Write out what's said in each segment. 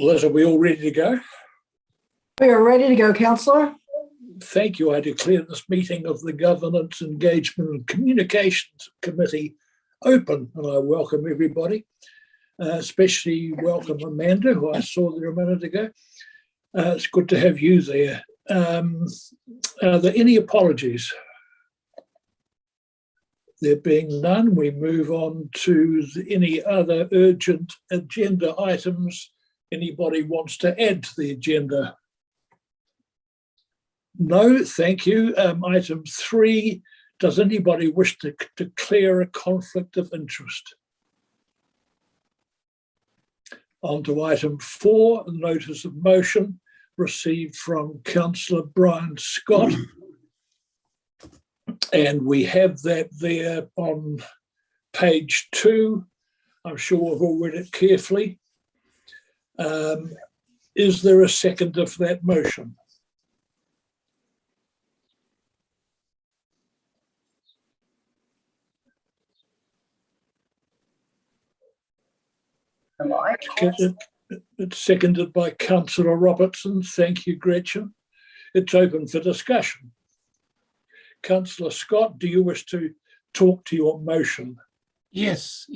Liz, are we all ready to go? We are ready to go, Councillor. Thank you. I declare this meeting of the Governance, Engagement and Communications Committee open, and I welcome everybody, especially welcome Amanda, who I saw there a minute ago. It's good to have you there. Are there any apologies? There being none, we move on to any other urgent agenda items anybody wants to add to the agenda. No, thank you. Item 3, does anybody wish to declare a conflict of interest? On to item 4, a notice of motion received from Councillor Brian Scott. And we have that there on page 2. I'm sure we've all read it carefully. Is there a second of that motion? It's seconded by Councillor Robertson. Thank you, Gretchen. It's open for discussion. Councillor Scott, do you wish to talk to your motion? Yes.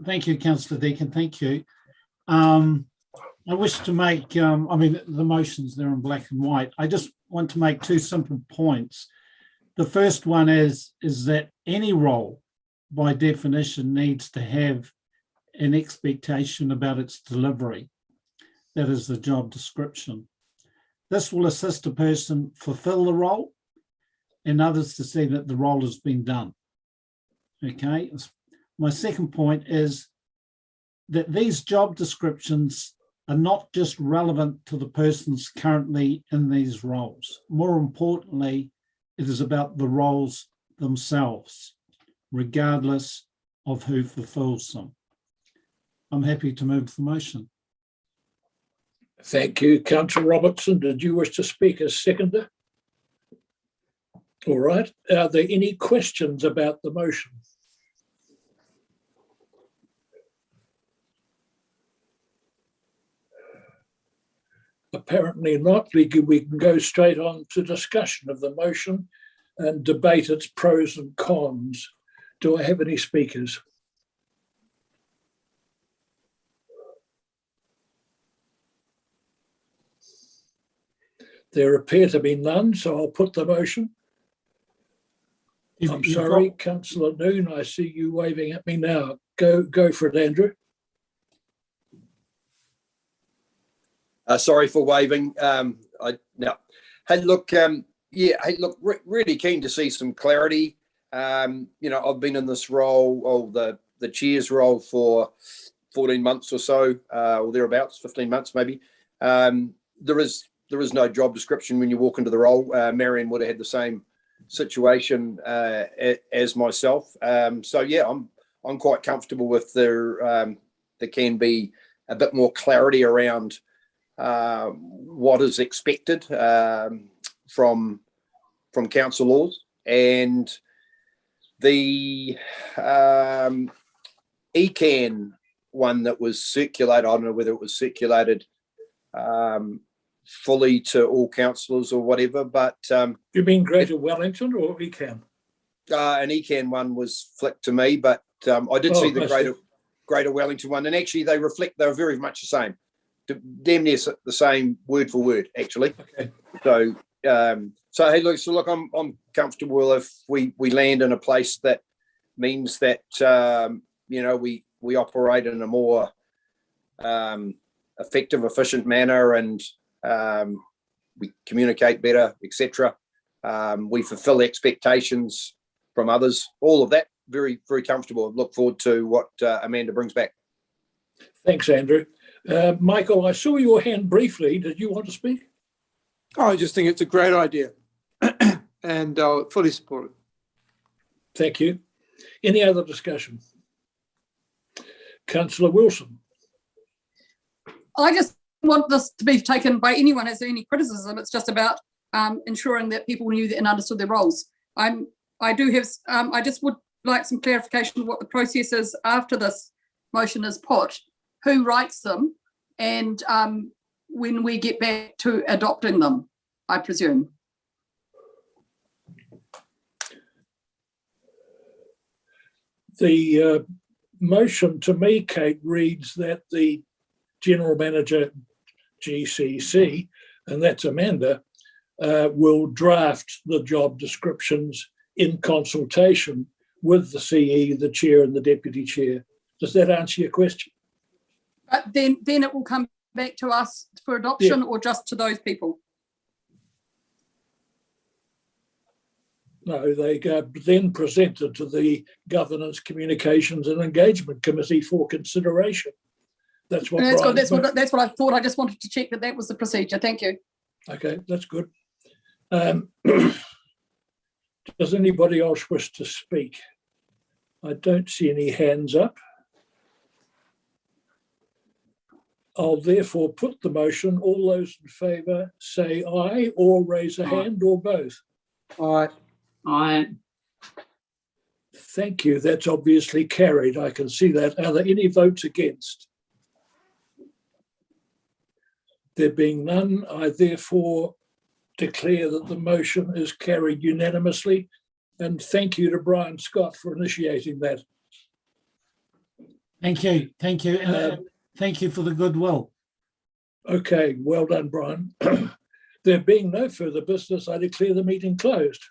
Thank you, Councillor Deakin. Thank you. I wish to make, the motions there in black and white. I just want to make 2 simple points. The first one is that any role, by definition, needs to have an expectation about its delivery. That is the job description. This will assist a person fulfill the role and others to see that the role has been done. Okay. My second point is that these job descriptions are not just relevant to the persons currently in these roles. More importantly, it is about the roles themselves, regardless of who fulfills them. I'm happy to move the motion. Thank you. Councillor Robertson, did you wish to speak as seconder? All right. Are there any questions about the motion? Apparently not. We can go straight on to discussion of the motion and debate its pros and cons. Do I have any speakers? There appear to be none, so I'll put the motion. I'm sorry, Councillor Noon, I see you waving at me now. Go for it, Andrew. Sorry for waving. Hey, look, really keen to see some clarity. I've been in this role, the chair's role, for 14 months or so, or thereabouts, 15 months maybe. There is no job description when you walk into the role. Marion would have had the same situation as myself. I'm quite comfortable with there can be a bit more clarity around what is expected from council laws, and the ECAN one that was circulated. I don't know whether it was circulated fully to all councillors or whatever, but you mean Greater Wellington or ECAN? An ECAN one was flicked to me, but I did see the Greater Wellington one, and actually they're very much the same. Damn near the same word for word, actually. Okay. So look, I'm comfortable if we land in a place that means that we operate in a more effective, efficient manner, and we communicate better, etc. We fulfill expectations from others. All of that, very, very comfortable. Look forward to what Amanda brings back. Thanks, Andrew. Michael, I saw your hand briefly. Did you want to speak? I just think it's a great idea. and I'll fully support it. Thank you. Any other discussion? Councillor Wilson. I just want this to be taken by anyone as any criticism. It's just about ensuring that people knew and understood their roles. I just would like some clarification of what the process is after this motion is put, who writes them, and when we get back to adopting them, I presume. The motion to me, Kate, reads that the General Manager, GCC, and that's Amanda, will draft the job descriptions in consultation with the CE, the Chair and the Deputy Chair. Does that answer your question? Then it will come back to us for adoption, or just to those people? No, they are then presented to the Governance, Communications and Engagement Committee for consideration. That's what. That's good. That's what I thought. I just wanted to check that was the procedure. Thank you. Okay, that's good. Does anybody else wish to speak? I don't see any hands up. I'll therefore put the motion. All those in favour say aye, or raise a hand, or both. Aye. Aye. Thank you. That's obviously carried. I can see that. Are there any votes against? There being none, I therefore declare that the motion is carried unanimously. And thank you to Brian Scott for initiating that. Thank you. Thank you. And thank you for the goodwill. Okay, well done, Brian. There being no further business, I declare the meeting closed.